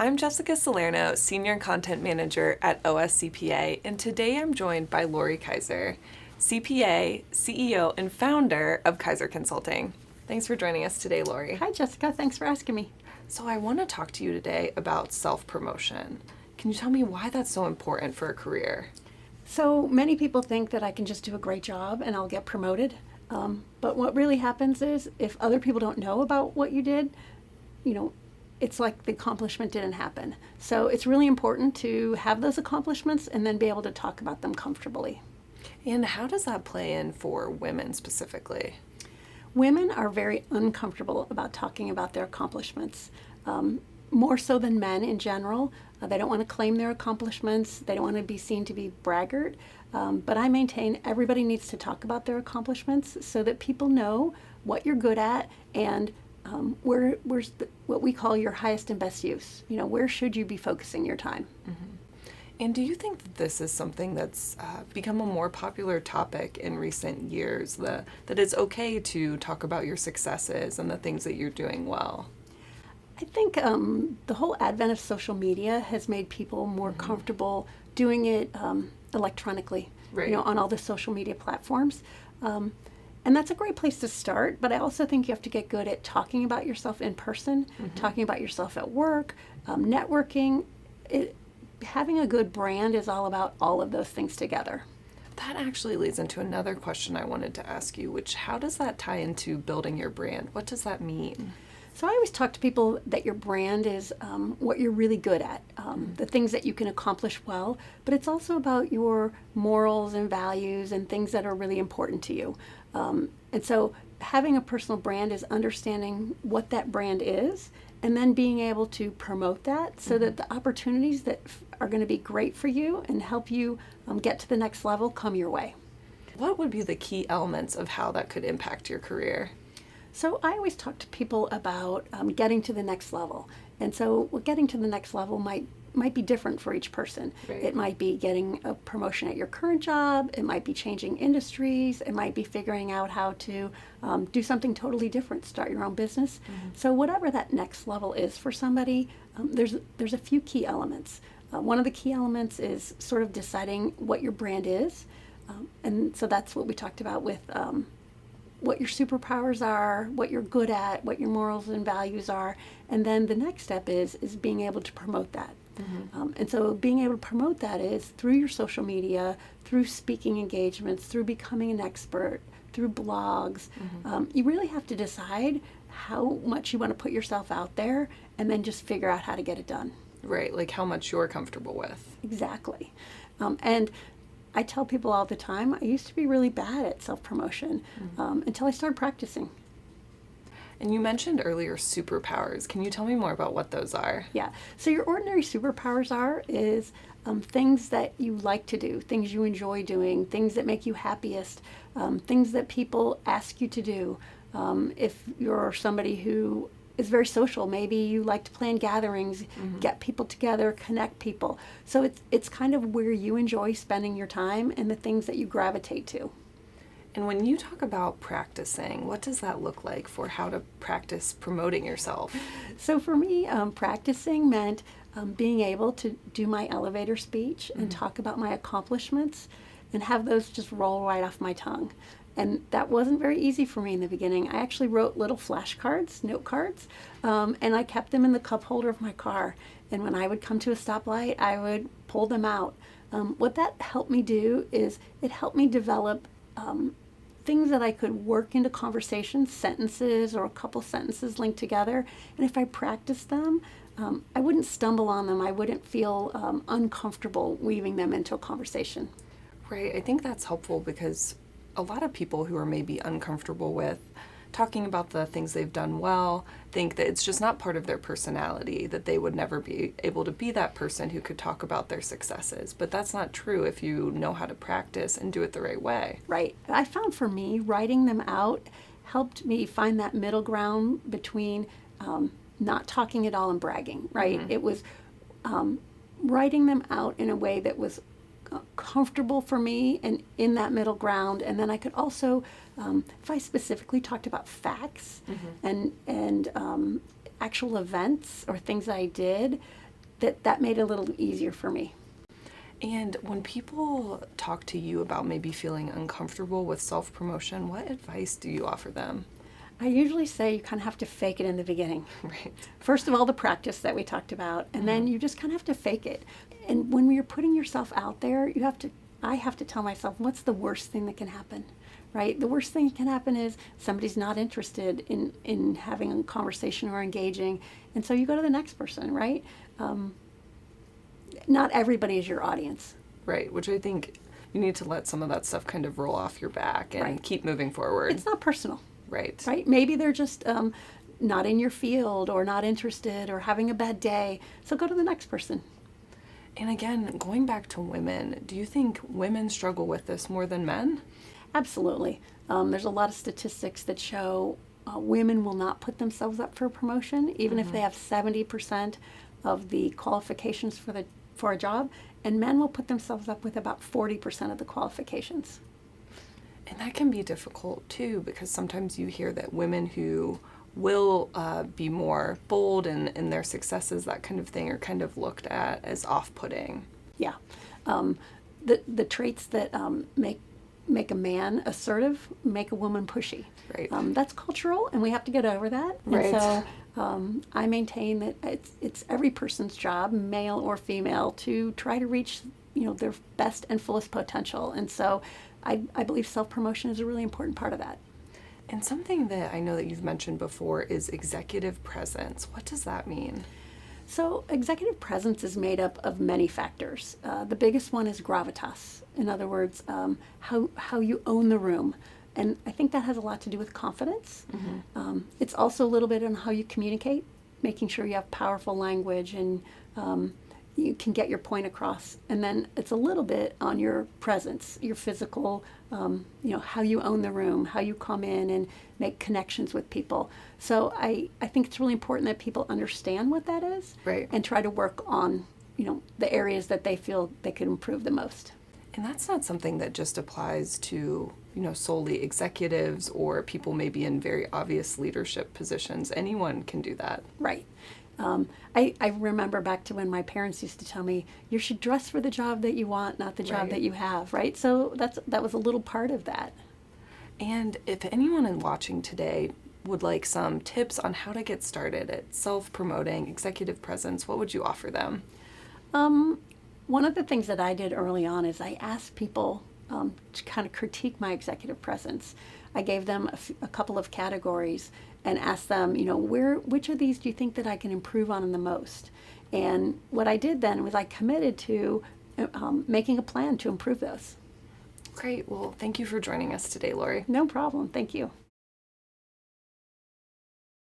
I'm Jessica Salerno, Senior Content Manager at OSCPA, and today I'm joined by Lori Kaiser, CPA, CEO, and founder of Kaiser Consulting. Thanks for joining us today, Lori. Hi, Jessica. Thanks for asking me. So I want to talk to you today about self-promotion. Can you tell me why that's so important for a career? So many people think that I can just do a great job and I'll get promoted. But what really happens is if other people don't know about what you did, it's like the accomplishment didn't happen. So it's really important to have those accomplishments and then be able to talk about them comfortably. And how does that play in for women specifically? Women are very uncomfortable about talking about their accomplishments, more so than men in general. They don't want to claim their accomplishments. They don't want to be seen to be braggart. But I maintain everybody needs to talk about their accomplishments so that people know what you're good at and where's what we call your highest and best use. Where should you be focusing your time? Mm-hmm. And do you think that this is something that's become a more popular topic in recent years, that it's okay to talk about your successes and the things that you're doing well? I think the whole advent of social media has made people more comfortable doing it electronically, right. On all the social media platforms. And that's a great place to start, but I also think you have to get good at talking about yourself in person, talking about yourself at work, networking. Having a good brand is all about all of those things together. That actually leads into another question I wanted to ask you, which how does that tie into building your brand? What does that mean? So I always talk to people that your brand is what you're really good at, the things that you can accomplish well, but it's also about your morals and values and things that are really important to you. And so having a personal brand is understanding what that brand is and then being able to promote that so that the opportunities that are going to be great for you and help you get to the next level come your way. What would be the key elements of how that could impact your career? So I always talk to people about getting to the next level. And so getting to the next level might be different for each person. Right. It might be getting a promotion at your current job. It might be changing industries. It might be figuring out how to do something totally different, start your own business. So whatever that next level is for somebody, there's a few key elements. One of the key elements is sort of deciding what your brand is. And so that's what we talked about with what your superpowers are, what you're good at, what your morals and values are. And then the next step is being able to promote that. And so being able to promote that is through your social media, through speaking engagements, through becoming an expert, through blogs. You really have to decide how much you want to put yourself out there and then just figure out how to get it done. Right, like how much you're comfortable with. Exactly. And I tell people all the time, I used to be really bad at self-promotion until I started practicing. And you mentioned earlier superpowers. Can you tell me more about what those are? Yeah. So your ordinary superpowers is things that you like to do, things you enjoy doing, things that make you happiest, things that people ask you to do. If you're somebody who is very social, maybe you like to plan gatherings, get people together, connect people. So it's kind of where you enjoy spending your time and the things that you gravitate to. And when you talk about practicing, what does that look like for how to practice promoting yourself? So for me, practicing meant being able to do my elevator speech and talk about my accomplishments and have those just roll right off my tongue. And that wasn't very easy for me in the beginning. I actually wrote little flashcards, note cards, and I kept them in the cup holder of my car. And when I would come to a stoplight, I would pull them out. What that helped me do is it helped me develop things that I could work into conversations, sentences or a couple sentences linked together. And if I practiced them, I wouldn't stumble on them. I wouldn't feel uncomfortable weaving them into a conversation. Right. I think that's helpful because a lot of people who are maybe uncomfortable with talking about the things they've done well think that it's just not part of their personality, that they would never be able to be that person who could talk about their successes. But that's not true if you know how to practice and do it the right way. Right. I found for me, writing them out helped me find that middle ground between not talking at all and bragging, right? It was writing them out in a way that was comfortable for me and in that middle ground. And then I could also, if I specifically talked about facts and actual events or things I did, that made it a little easier for me. And when people talk to you about maybe feeling uncomfortable with self-promotion, what advice do you offer them? I usually say you kind of have to fake it in the beginning. Right. First of all, the practice that we talked about, and then you just kind of have to fake it. And when you're putting yourself out there, I have to tell myself, what's the worst thing that can happen, right? The worst thing that can happen is somebody's not interested in having a conversation or engaging, and so you go to the next person, right? Not everybody is your audience. Right, which I think you need to let some of that stuff kind of roll off your back and Right. keep moving forward. It's not personal. Right. Right? Maybe they're just not in your field or not interested or having a bad day. So go to the next person. And again, going back to women, do you think women struggle with this more than men? Absolutely. There's a lot of statistics that show women will not put themselves up for a promotion, even if they have 70% of the qualifications for a job, and men will put themselves up with about 40% of the qualifications. And that can be difficult too, because sometimes you hear that women who will be more bold in their successes, that kind of thing, are kind of looked at as off-putting. Yeah. The traits that make a man assertive make a woman pushy. Right. That's cultural, and we have to get over that. Right. And so I maintain that it's every person's job, male or female, to try to reach their best and fullest potential. And so I believe self-promotion is a really important part of that. And something that I know that you've mentioned before is executive presence. What does that mean? So executive presence is made up of many factors. The biggest one is gravitas. In other words, how you own the room. And I think that has a lot to do with confidence. It's also a little bit on how you communicate, making sure you have powerful language and you can get your point across. And then it's a little bit on your presence, your physical, how you own the room, how you come in and make connections with people. So I think it's really important that people understand what that is, Right. and try to work on, the areas that they feel they could improve the most. And that's not something that just applies to, solely executives or people maybe in very obvious leadership positions. Anyone can do that. Right. I remember back to when my parents used to tell me, you should dress for the job that you want, not the job Right. that you have, right? So that was a little part of that. And if anyone watching today would like some tips on how to get started at self-promoting executive presence, what would you offer them? One of the things that I did early on is I asked people to kind of critique my executive presence. I gave them a couple of categories and asked them, which of these do you think that I can improve on the most? And what I did then was I committed to making a plan to improve those. Great. Well, thank you for joining us today, Lori. No problem. Thank you.